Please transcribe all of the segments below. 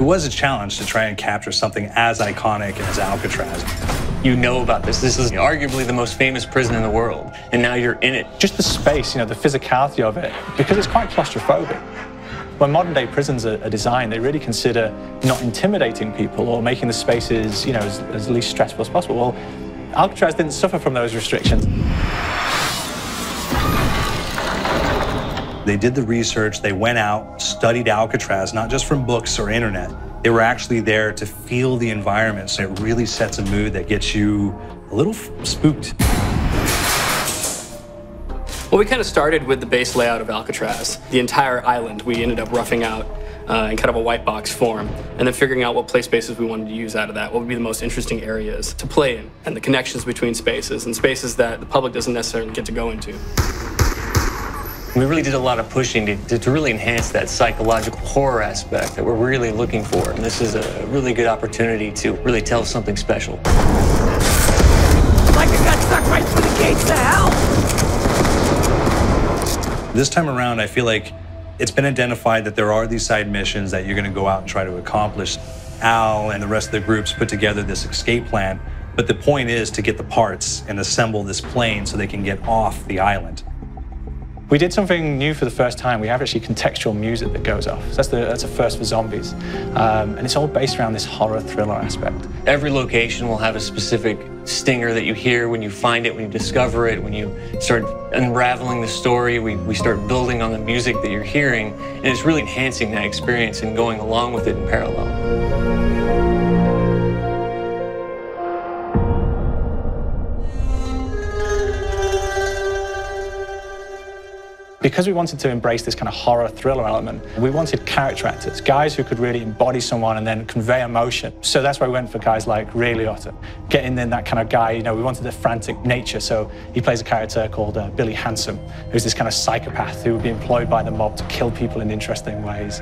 It was a challenge to try and capture something as iconic as Alcatraz. You know about this. This is arguably the most famous prison in the world, and now you're in it. Just the space, you know, the physicality of it, because it's quite claustrophobic. When modern-day prisons are designed, they really consider not intimidating people or making the spaces, you know, as least stressful as possible. Well, Alcatraz didn't suffer from those restrictions. They did the research, they went out, studied Alcatraz, not just from books or internet. They were actually there to feel the environment, so it really sets a mood that gets you a little spooked. Well, we kind of started with the base layout of Alcatraz. The entire island we ended up roughing out in kind of a white box form, and then figuring out what play spaces we wanted to use out of that, what would be the most interesting areas to play in, and the connections between spaces, and spaces that the public doesn't necessarily get to go into. We really did a lot of pushing to really enhance that psychological horror aspect that we're really looking for. And this is a really good opportunity to really tell something special. Like I got stuck right through the gates to hell! This time around, I feel like it's been identified that there are these side missions that you're going to go out and try to accomplish. Al and the rest of the groups put together this escape plan, but the point is to get the parts and assemble this plane so they can get off the island. We did something new for the first time. We have actually contextual music that goes off. So that's a first for zombies. And it's all based around this horror thriller aspect. Every location will have a specific stinger that you hear when you find it, when you discover it, when you start unraveling the story. We start building on the music that you're hearing, and it's really enhancing that experience and going along with it in parallel. Because we wanted to embrace this kind of horror thriller element, we wanted character actors, guys who could really embody someone and then convey emotion. So that's why we went for guys like Ray Liotta, getting in that kind of guy, you know, we wanted a frantic nature. So he plays a character called Billy Handsome, who's this kind of psychopath who would be employed by the mob to kill people in interesting ways.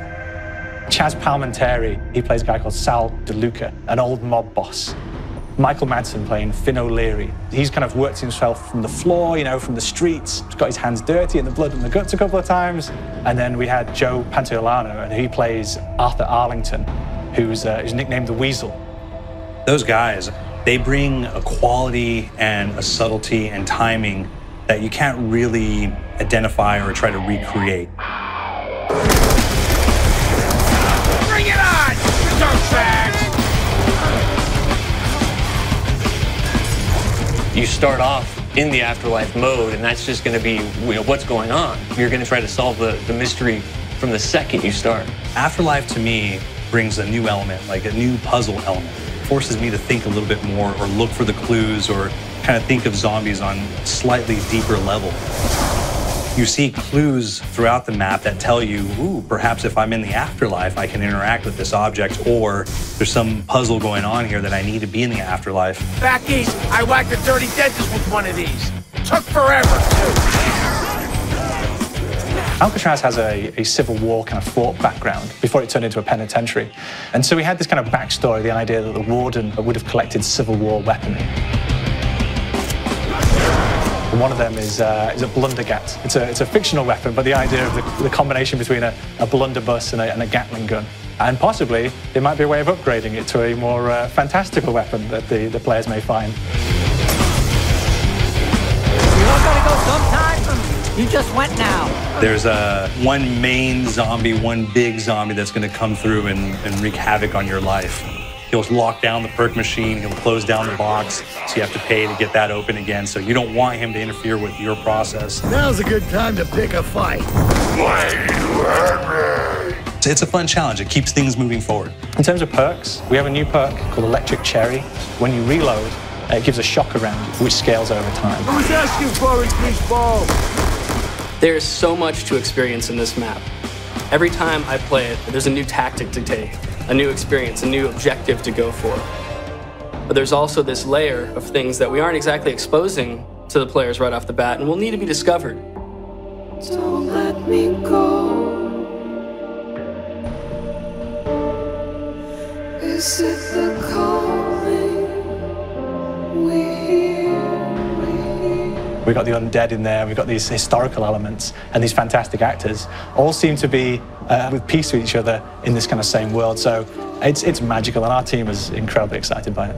Chaz Palminteri, he plays a guy called Sal DeLuca, an old mob boss. Michael Madsen playing Finn O'Leary. He's kind of worked himself from the floor, you know, from the streets. He's got his hands dirty in the blood and the guts a couple of times. And then we had Joe Pantoliano, and he plays Arthur Arlington, who's nicknamed the Weasel. Those guys, they bring a quality and a subtlety and timing that you can't really identify or try to recreate. Bring it on! Dirtbags! You start off in the afterlife mode, and that's just going to be, you know, what's going on. You're going to try to solve the mystery from the second you start. Afterlife, to me, brings a new element, like a new puzzle element. It forces me to think a little bit more or look for the clues or kind of think of zombies on a slightly deeper level. You see clues throughout the map that tell you, ooh, perhaps if I'm in the afterlife, I can interact with this object, or there's some puzzle going on here that I need to be in the afterlife. Back east, I whacked a dirty dentist with one of these. Took forever, too. Alcatraz has a Civil War kind of fort background before it turned into a penitentiary. And so we had this kind of backstory, the idea that the warden would have collected Civil War weaponry. And one of them is a blundergat. It's a fictional weapon, but the idea of the combination between a blunderbuss and a Gatling gun. And possibly, there might be a way of upgrading it to a more fantastical weapon that the players may find. You all gotta go sometime? You just went now. There's one main zombie, one big zombie that's going to come through and wreak havoc on your life. He'll lock down the PERK machine, he'll close down the box, so you have to pay to get that open again. So you don't want him to interfere with your process. Now's a good time to pick a fight. It's a fun challenge. It keeps things moving forward. In terms of perks, we have a new perk called Electric Cherry. When you reload, it gives a shock around you, which scales over time. Who's asking for it, greaseball? There's so much to experience in this map. Every time I play it, there's a new tactic to take, a new experience, a new objective to go for. But there's also this layer of things that we aren't exactly exposing to the players right off the bat and will need to be discovered. Don't let me go. Is it the calling we hear? We we've got the undead in there, we've got these historical elements, and these fantastic actors all seem to be with peace with each other in this kind of same world. So it's magical, and our team is incredibly excited by it.